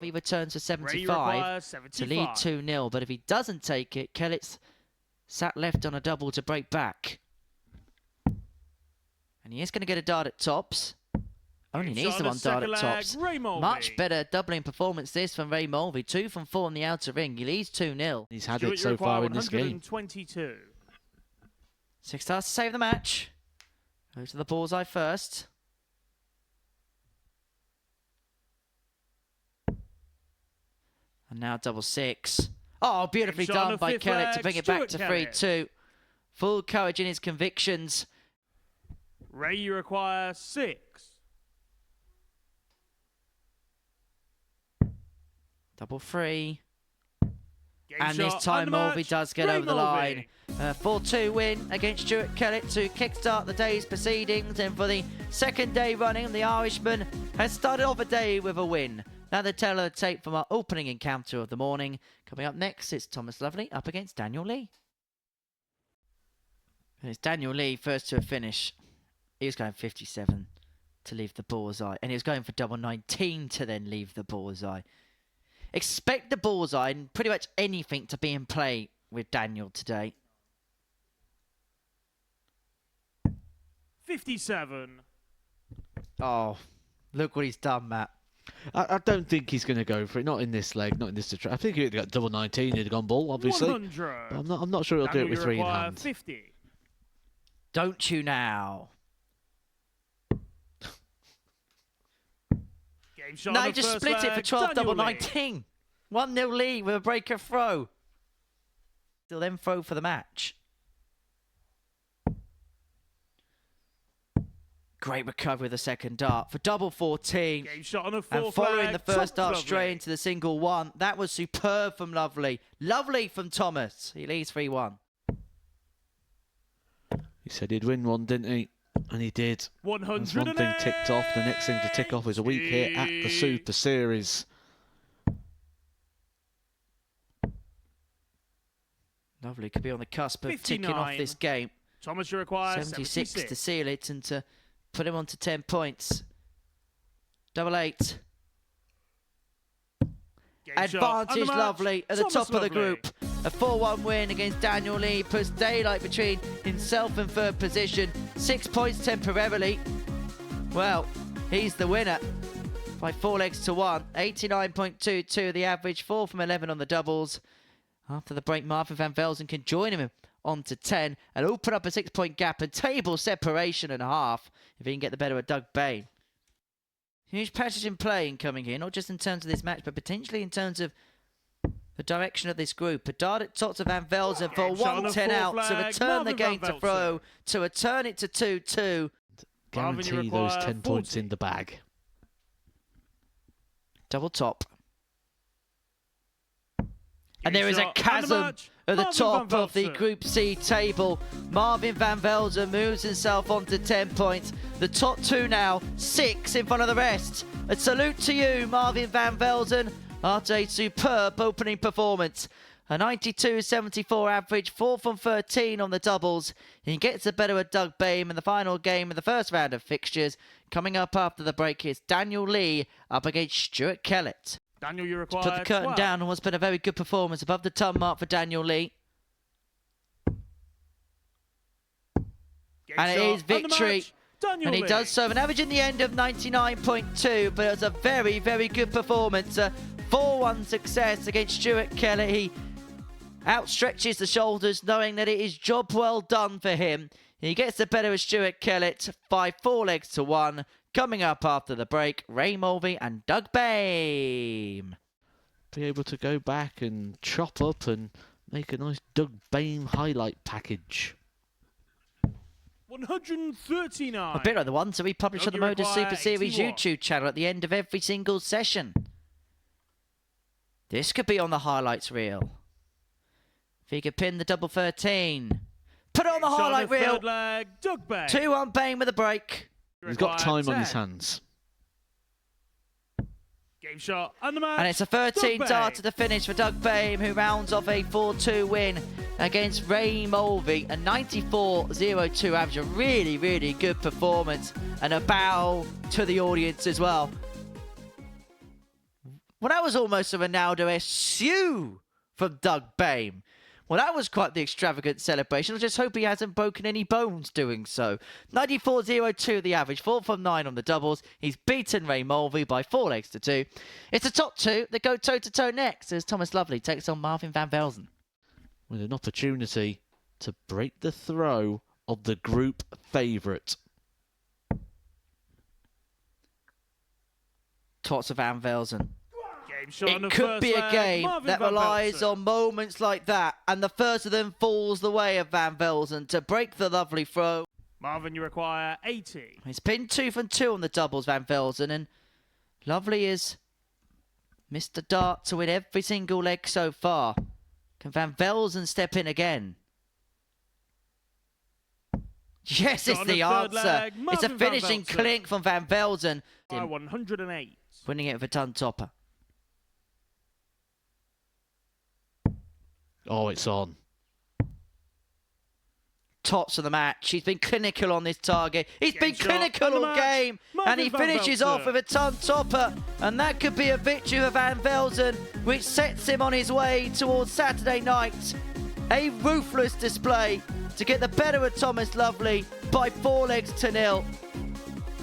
He returns to 75 to lead 2-0, but if he doesn't take it, Kellett's sat left on a double to break back. And he is going to get a dart at tops. Only needs the one dart at tops. Much better doubling performance this from Ray Mulvey. 2 from 4 in the outer ring. He leads 2-0. He's had it so far in this game. 6 stars to save the match. Goes to the bullseye first. And now double 6. Oh, beautifully done by Kellett to bring it back to 3-2. Full courage in his convictions. Ray, you require 6. Double 3. And this time Mulvey does get over the line. 4-2 win against Stuart Kellett to kickstart the day's proceedings. And for the second day running, the Irishman has started off a day with a win. Now the teller tape from our opening encounter of the morning. Coming up next, it's Thomas Lovely up against Daniel Lee. And it's Daniel Lee first to a finish. He was going 57 to leave the bullseye. And he was going for double 19 to then leave the bullseye. Expect the bullseye and pretty much anything to be in play with Daniel today. 57. Oh, look what he's done, Matt. I don't think he's going to go for it. Not in this leg, not in this. I think he'd got double 19. He'd have gone bull, obviously. 100. But I'm not sure he'll do it with 3 in hand. 50. Don't you now? No, he just split it for 12 double 19. 1-0 lead with a breaker throw. Still then throw for the match. Great recovery with the second dart for double 14. And following the first dart straight into the single 1. That was superb from Lovely. Lovely from Thomas. He leads 3-1. He said he'd win one, didn't he? And he did. 100. That's one thing ticked off. The next thing to tick off is a week here at the Super Series. Lovely could be on the cusp of 59. ticking off this game. Thomas, you require 76 76 to seal it and to put him on to 10 points. Double 8. Advantage Lovely at the top of the group. A 4-1 win against Daniel Lee puts daylight between himself and third position. 6 points temporarily. Well, he's the winner by 4 legs to 1. 89.22 the average. 4 from 11 on the doubles. After the break, Marvin van Velzen can join him on to 10 and open up a 6-point gap and table separation and a half if he can get the better of Doug Bame. Huge passage in play incoming here, not just in terms of this match, but potentially in terms of the direction of this group. A dart at top of Van Velzen for 110 out to return the game to throw, to return it to 2-2. Guarantee those 10 points in the bag. Double top. And there is a chasm at the top of the Group C table. Marvin van Velzen moves himself on to 10 points. The top 2 now, 6 in front of the rest. A salute to you, Marvin van Velzen, after a superb opening performance. A 92.74 average, 4 from 13 on the doubles. He gets the better of Doug Bame in the final game of the first round of fixtures. Coming up after the break is Daniel Lee up against Stuart Kellett. Daniel, you require to put the curtain 12. down on what's been a very good performance above the ton mark for Daniel Lee. And it is victory. And he does so. An average in the end of 99.2, but it was a very, very good performance. A 4-1 success against Stuart Kellett. He outstretches the shoulders, knowing that it is job well done for him. He gets the better of Stuart Kellett by 4 legs to 1. Coming up after the break, Ray Mulvey and Doug Bame. Be able to go back and chop up and make a nice Doug Bame highlight package. 139. A bit like the ones that we publish on the Modus Super Series 81. YouTube channel at the end of every single session. This could be on the highlights reel. If he could pin the double 13. Put it on the highlight reel. 2-1 Bame with a break. He's got time on his hands. Game shot and the match. And it's a 13 dart to the finish for Doug Bame, who rounds off a 4-2 win against Ray Mulvey. A 94.02 average. A really, really good performance. And a bow to the audience as well. Well, that was almost a Ronaldo-esque from Doug Bame. Well, that was quite the extravagant celebration. I just hope he hasn't broken any bones doing so. 94.02 the average, 4 from 9 on the doubles. He's beaten Ray Mulvey by 4 legs to 2. It's the top two that go toe-to-toe next as Thomas Lovely takes on Marvin van Velzen. With an opportunity to break the throw of the group favourite. Tots of Van Velzen. It could be a game that relies on moments like that, and the first of them falls the way of Van Velzen to break the lovely throw. Marvin, you require 80. He's pinned 2 from 2 on the doubles, Van Velzen, and Lovely is Mr. Dart to win every single leg so far. Can Van Velzen step in again? Yes, it's the answer. It's a finishing clink from Van Velzen. 108. Winning it with a ton topper. Oh, it's on. Tops of the match. He's been clinical on this target. He's been clinical all game. And he finishes off with a ton topper. And that could be a victory for Van Velzen, which sets him on his way towards Saturday night. A ruthless display to get the better of Thomas Lovely by 4 legs to 0.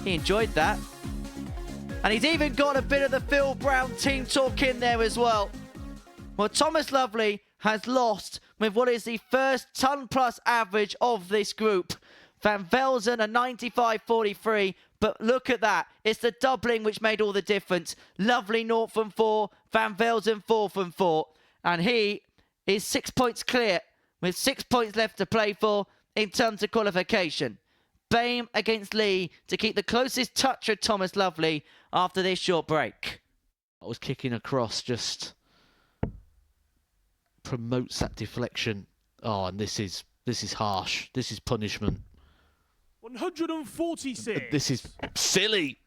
He enjoyed that. And he's even got a bit of the Phil Brown team talk in there as well. Well, Thomas Lovely has lost with what is the first ton-plus average of this group. Van Velzen a 95.43, but look at that. It's the doubling which made all the difference. Lovely 0 from 4, Van Velzen 4 from 4. And he is 6 points clear with 6 points left to play for in terms of qualification. Bame against Lee to keep the closest touch of Thomas Lovely after this short break. I was kicking across, just promotes that deflection. Oh, and this is harsh. This is punishment. 146. This is silly.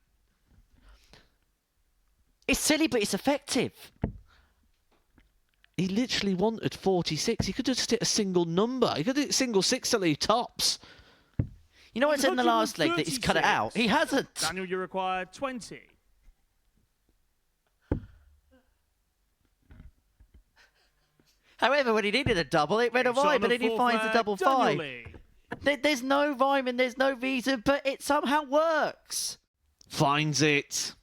It's silly, but it's effective. He literally wanted 46. He could have just hit a single number. He could have hit single 6 to leave tops. You know what's in the last leg that he's cut it out? He hasn't. Daniel, you require 20. However, when he needed a double, it went away, but then he finds a double 5. There's no rhyme and there's no reason, but it somehow works. Finds it.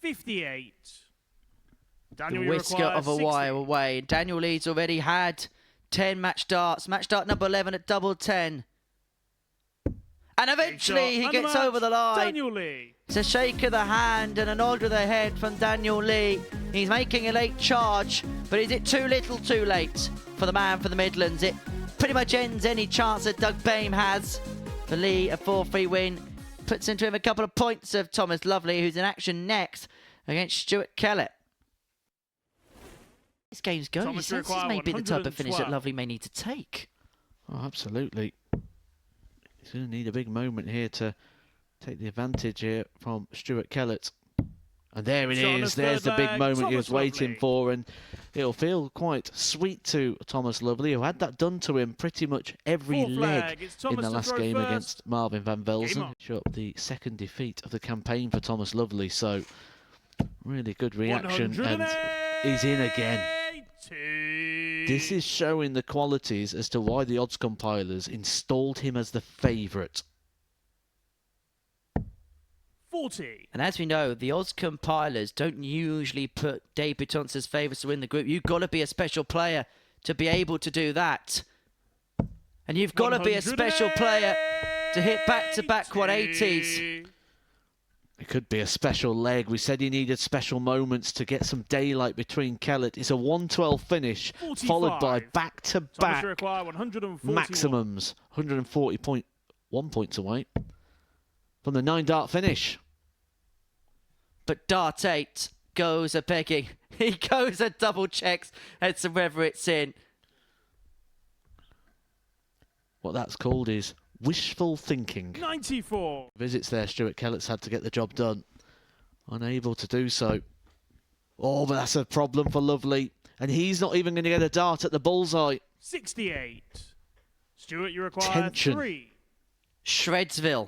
$58. Daniel, The whisker of a wire away. Daniel Lee's already had 10 match darts. Match dart number 11 at double 10. And eventually he gets over the line. Daniel Lee. It's a shake of the hand and a nod of the head from Daniel Lee. He's making a late charge, but is it too little too late for the man from the Midlands? It pretty much ends any chance that Doug Bame has. For Lee, a 4-3 win puts into him a couple of points of Thomas Lovely, who's in action next against Stuart Kellett. This game's going. This may be the type of finish that Lovely may need to take. Oh, absolutely. He's going to need a big moment here to take the advantage here from Stuart Kellett. And there it is. There's the big moment he was waiting for. And it'll feel quite sweet to Thomas Lovely, who had that done to him pretty much every leg in the last game against Marvin van Velzen. Shot the second defeat of the campaign for Thomas Lovely. So really good reaction. And he's in again. This is showing the qualities as to why the odds compilers installed him as the favourite. 40. And as we know, the odds compilers don't usually put debutants as favourites to win the group. You've got to be a special player to be able to do that. And you've got to be a special player to hit back-to-back 180s. It could be a special leg. We said he needed special moments to get some daylight between Kellett. It's a 112 finish, 45. Followed by back-to-back maximums. 140.1 points away from the 9-dart finish. But dart 8 goes a begging. He goes a double checks as to whether it's in. What that's called is wishful thinking. 94. Visits there, Stuart Kellett's had to get the job done. Unable to do so. Oh, but that's a problem for Lovely. And he's not even going to get a dart at the bullseye. 68. Stuart, you require Tension. 3. Shredsville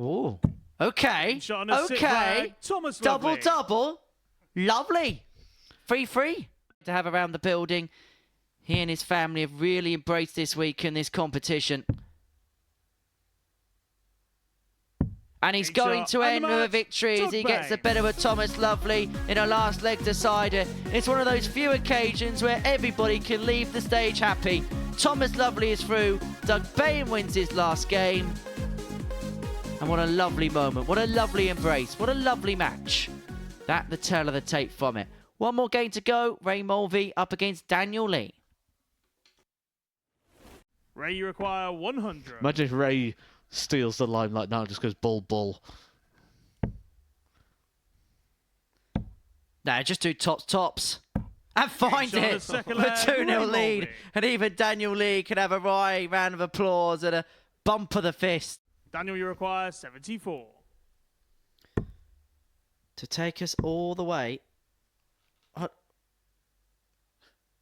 Ooh. Okay. Shot on a sit Okay. flag. Thomas Lovely. Double. Lovely. 3-3 to have around the building. He and his family have really embraced this week in this competition. And he's going to end with a victory as he gets the better of Thomas Lovely in a last leg decider. It's one of those few occasions where everybody can leave the stage happy. Thomas Lovely is through. Doug Bame wins his last game. And what a lovely moment. What a lovely embrace. What a lovely match. That the tale of the tape from it. One more game to go. Ray Mulvey up against Daniel Lee. Ray, you require 100. Imagine if Ray steals the limelight now, just goes bull. Nah, just do tops. And find it with a 2-0 lead. And even Daniel Lee can have a round of applause and a bump of the fist. Daniel, you require 74. To take us all the way.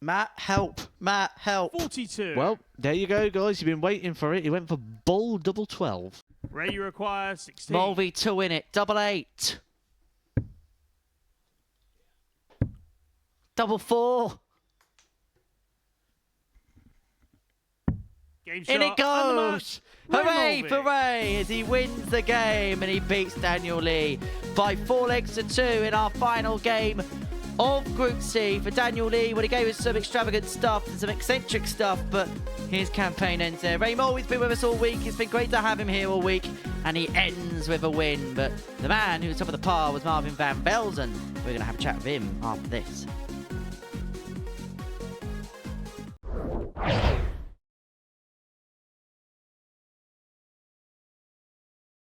Matt, help. 42. Well, there you go, guys. You've been waiting for it. He went for bull double 12. Ray, you require 16. Mulvey 2 in it. 8. 4. Game shot. In it goes! Ray Hooray Mulvey. for Ray as he wins the game and he beats Daniel Lee by 4 legs to 2 in our final game of Group C. For Daniel Lee, well, he gave us some extravagant stuff and some eccentric stuff, but his campaign ends there. Ray Mulvey's been with us all week. It's been great to have him here all week, and he ends with a win. But the man who was top of the par was Marvin van Velzen. We're going to have a chat with him after this.